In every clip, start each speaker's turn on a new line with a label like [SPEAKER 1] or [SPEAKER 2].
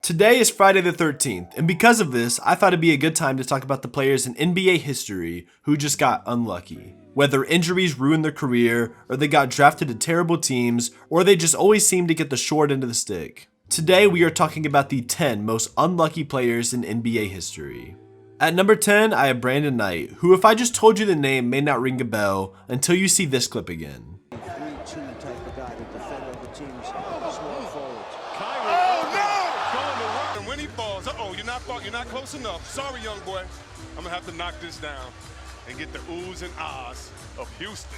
[SPEAKER 1] Today is Friday the 13th, and because of this, I thought it'd be a good time to talk about the players in NBA history who just got unlucky. Whether injuries ruined their career, or they got drafted to terrible teams, or they just always seem to get the short end of the stick. Today we are talking about the 10 most unlucky players in NBA history. At number 10, I have Brandon Knight, who if I just told you the name may not ring a bell until you see this clip again.
[SPEAKER 2] 3-2 type of guy to defend other teams' small forwards.
[SPEAKER 3] And when he falls, you're not close enough. Sorry, young boy. I'm gonna have to knock this down and get the oohs and ahs of Houston.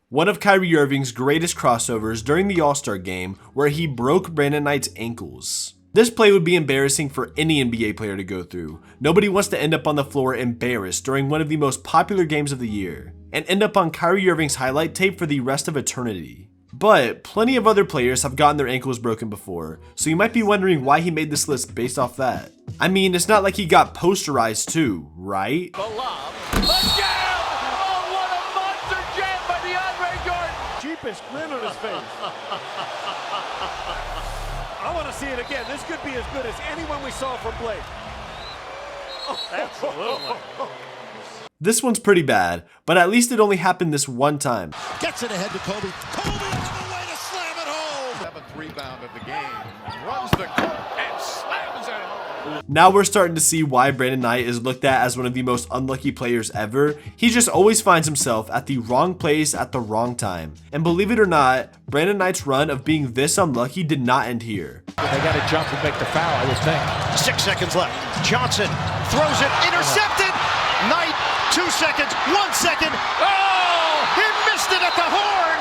[SPEAKER 1] One of Kyrie Irving's greatest crossovers during the All-Star game where he broke Brandon Knight's ankles. This play would be embarrassing for any NBA player to go through. Nobody wants to end up on the floor embarrassed during one of the most popular games of the year, and end up on Kyrie Irving's highlight tape for the rest of eternity. But plenty of other players have gotten their ankles broken before, so you might be wondering why he made this list based off that. I mean, it's not like he got posterized too, right?
[SPEAKER 4] The lob. Again! Oh, what a monster jam by DeAndre Jordan!
[SPEAKER 2] Cheapest grin on his face.
[SPEAKER 5] I want to see it again. This could be as good as anyone we saw from Blake.
[SPEAKER 4] Absolutely.
[SPEAKER 1] This one's pretty bad, but at least it only happened this one time.
[SPEAKER 2] Gets it ahead to Kobe. Kobe on the way to slam it home.
[SPEAKER 3] 7th rebound of the game. Runs the court and slams it home.
[SPEAKER 1] Now we're starting to see why Brandon Knight is looked at as one of the most unlucky players ever. He just always finds himself at the wrong place at the wrong time. And believe it or not, Brandon Knight's run of being this unlucky did not end here.
[SPEAKER 5] They got to jump and make the foul, I would think.
[SPEAKER 6] 6 seconds left. Johnson throws it, intercepted. Knight, 2 seconds, 1 second. Oh, he missed it at the horn.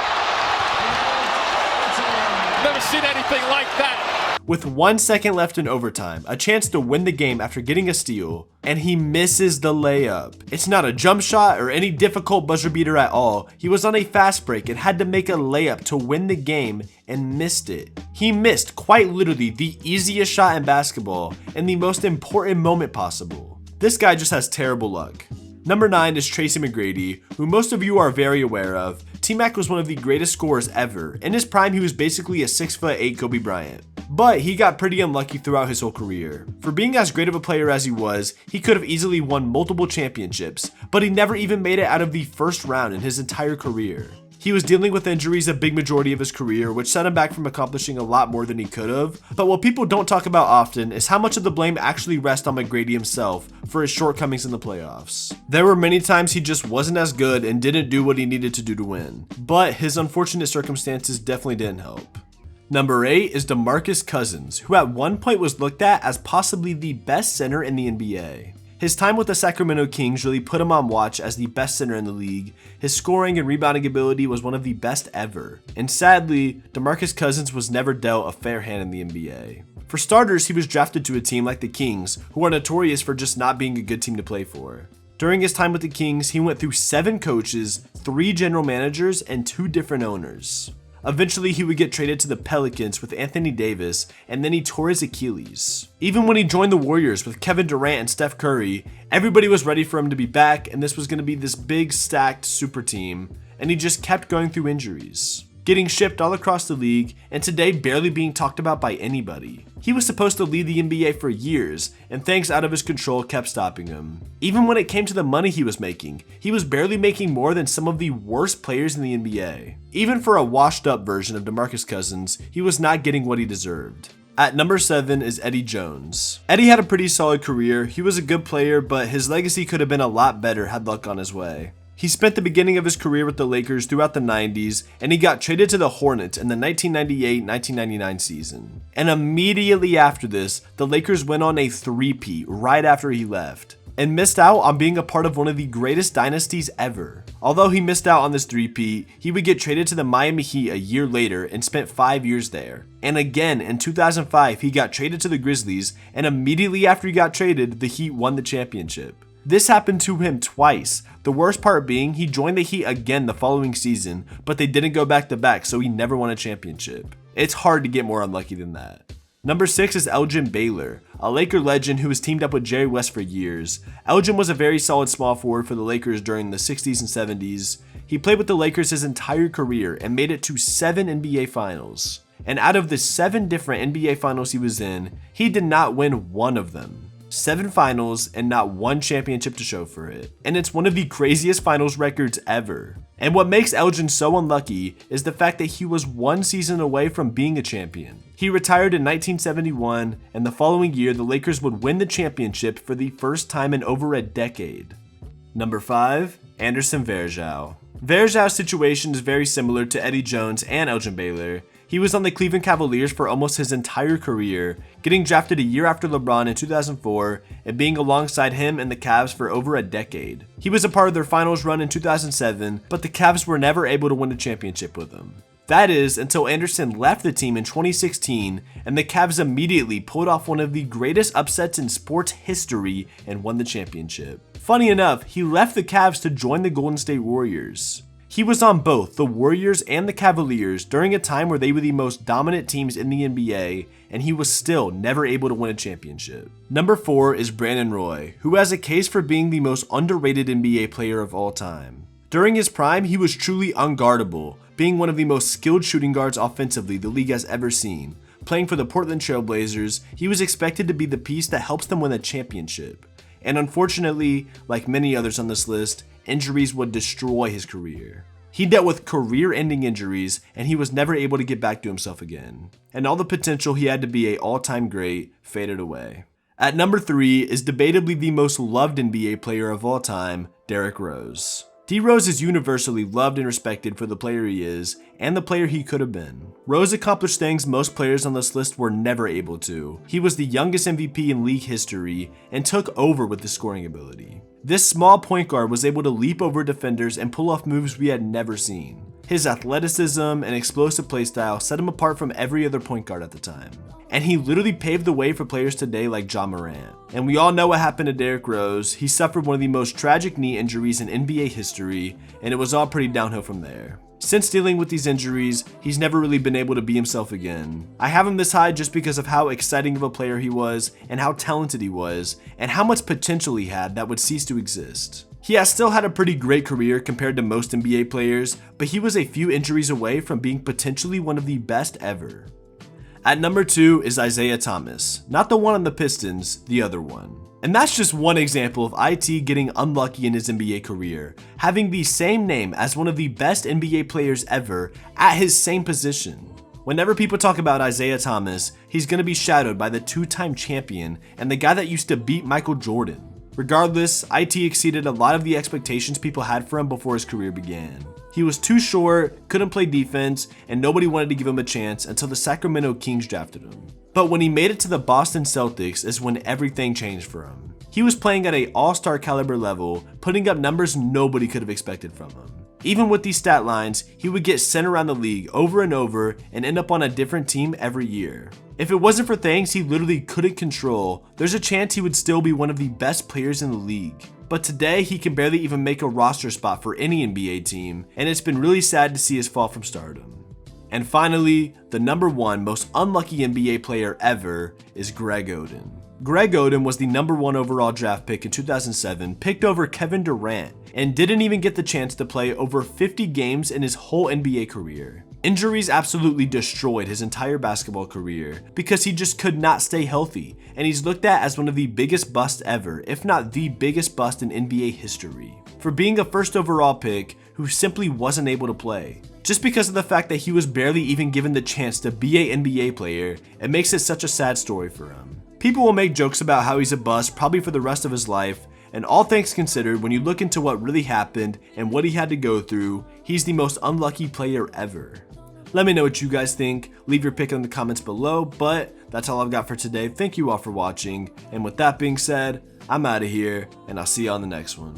[SPEAKER 4] Never seen anything like that.
[SPEAKER 1] With 1 second left in overtime, a chance to win the game after getting a steal, and he misses the layup. It's not a jump shot or any difficult buzzer beater at all. He was on a fast break and had to make a layup to win the game and missed it. He missed quite literally the easiest shot in basketball and the most important moment possible. This guy just has terrible luck. Number 9 is Tracy McGrady, who most of you are very aware of. T-Mac was one of the greatest scorers ever. In his prime, he was basically a 6'8" Kobe Bryant. But he got pretty unlucky throughout his whole career. For being as great of a player as he was, he could have easily won multiple championships, but he never even made it out of the first round in his entire career. He was dealing with injuries a big majority of his career, which set him back from accomplishing a lot more than he could have. But what people don't talk about often is how much of the blame actually rests on McGrady himself for his shortcomings in the playoffs. There were many times he just wasn't as good and didn't do what he needed to do to win, but his unfortunate circumstances definitely didn't help. Number 8 is DeMarcus Cousins, who at one point was looked at as possibly the best center in the NBA. His time with the Sacramento Kings really put him on watch as the best center in the league. His scoring and rebounding ability was one of the best ever. And sadly, DeMarcus Cousins was never dealt a fair hand in the NBA. For starters, he was drafted to a team like the Kings, who are notorious for just not being a good team to play for. During his time with the Kings, he went through 7 coaches, 3 general managers, and 2 different owners. Eventually, he would get traded to the Pelicans with Anthony Davis, and then he tore his Achilles. Even when he joined the Warriors with Kevin Durant and Steph Curry, everybody was ready for him to be back, and this was going to be this big stacked super team, and he just kept going through injuries, getting shipped all across the league, and today barely being talked about by anybody. He was supposed to lead the NBA for years, and things out of his control kept stopping him. Even when it came to the money he was barely making more than some of the worst players in the NBA. Even for a washed up version of DeMarcus Cousins, he was not getting what he deserved. At number 7 is Eddie Jones. Eddie had a pretty solid career. He was a good player, but his legacy could have been a lot better had luck on his way. He spent the beginning of his career with the Lakers throughout the 90s, and he got traded to the Hornets in the 1998-1999 season. And immediately after this, the Lakers went on a three-peat right after he left, and missed out on being a part of one of the greatest dynasties ever. Although he missed out on this three-peat, he would get traded to the Miami Heat a year later and spent 5 years there. And again, in 2005, he got traded to the Grizzlies, and immediately after he got traded, the Heat won the championship. This happened to him twice. The worst part being, he joined the Heat again the following season, but they didn't go back to back, so he never won a championship. It's hard to get more unlucky than that. Number 6 is Elgin Baylor, a Laker legend who was teamed up with Jerry West for years. Elgin was a very solid small forward for the Lakers during the 60s and 70s. He played with the Lakers his entire career and made it to 7 NBA finals. and out of the 7 different NBA finals he was in, he did not win one of them. 7 finals and not one championship to show for it. And it's one of the craziest finals records ever. And what makes Elgin so unlucky is the fact that he was 1 season away from being a champion. He retired in 1971, and the following year the Lakers would win the championship for the first time in over a decade. Number 5, Anderson Varejao. Varejau's situation is very similar to Eddie Jones and Elgin Baylor. He was on the Cleveland Cavaliers for almost his entire career, getting drafted a year after LeBron in 2004 and being alongside him and the Cavs for over a decade. He was a part of their finals run in 2007, but the Cavs were never able to win a championship with him. That is, until Anderson left the team in 2016 and the Cavs immediately pulled off one of the greatest upsets in sports history and won the championship. Funny enough, he left the Cavs to join the Golden State Warriors. He was on both the Warriors and the Cavaliers during a time where they were the most dominant teams in the NBA, and he was still never able to win a championship. Number 4 is Brandon Roy, who has a case for being the most underrated NBA player of all time. During his prime, he was truly unguardable, being one of the most skilled shooting guards offensively the league has ever seen. Playing for the Portland Trail Blazers, he was expected to be the piece that helps them win a championship. And unfortunately, like many others on this list, injuries would destroy his career. He dealt with career-ending injuries, and he was never able to get back to himself again. And all the potential he had to be an all-time great faded away. At number 3 is debatably the most loved NBA player of all time, Derrick Rose. D-Rose is universally loved and respected for the player he is, and the player he could have been. Rose accomplished things most players on this list were never able to. He was the youngest MVP in league history, and took over with his scoring ability. This small point guard was able to leap over defenders and pull off moves we had never seen. His athleticism and explosive playstyle set him apart from every other point guard at the time. And he literally paved the way for players today like Ja Morant. And we all know what happened to Derrick Rose. He suffered one of the most tragic knee injuries in NBA history, and it was all pretty downhill from there. Since dealing with these injuries, he's never really been able to be himself again. I have him this high just because of how exciting of a player he was, and how talented he was, and how much potential he had that would cease to exist. He has still had a pretty great career compared to most NBA players, but he was a few injuries away from being potentially one of the best ever. At number 2 is Isaiah Thomas, not the one on the Pistons, the other one. And that's just one example of IT getting unlucky in his NBA career, having the same name as one of the best NBA players ever at his same position. Whenever people talk about Isaiah Thomas, he's going to be shadowed by the 2-time champion and the guy that used to beat Michael Jordan. Regardless, IT exceeded a lot of the expectations people had for him before his career began. He was too short, couldn't play defense, and nobody wanted to give him a chance until the Sacramento Kings drafted him. But when he made it to the Boston Celtics is when everything changed for him. He was playing at an all-star caliber level, putting up numbers nobody could have expected from him. Even with these stat lines, he would get sent around the league over and over and end up on a different team every year. If it wasn't for things he literally couldn't control, there's a chance he would still be one of the best players in the league. But today, he can barely even make a roster spot for any NBA team, and it's been really sad to see his fall from stardom. And finally, the number 1 most unlucky NBA player ever is Greg Oden. Greg Oden was the number 1 overall draft pick in 2007, picked over Kevin Durant, and didn't even get the chance to play over 50 games in his whole NBA career. Injuries absolutely destroyed his entire basketball career because he just could not stay healthy, and he's looked at as one of the biggest busts ever, if not the biggest bust in NBA history, for being a first overall pick who simply wasn't able to play. Just because of the fact that he was barely even given the chance to be an NBA player, it makes it such a sad story for him. People will make jokes about how he's a bust probably for the rest of his life, and all things considered, when you look into what really happened and what he had to go through, he's the most unlucky player ever. Let me know what you guys think, leave your pick in the comments below, but that's all I've got for today. Thank you all for watching, and with that being said, I'm out of here, and I'll see you on the next one.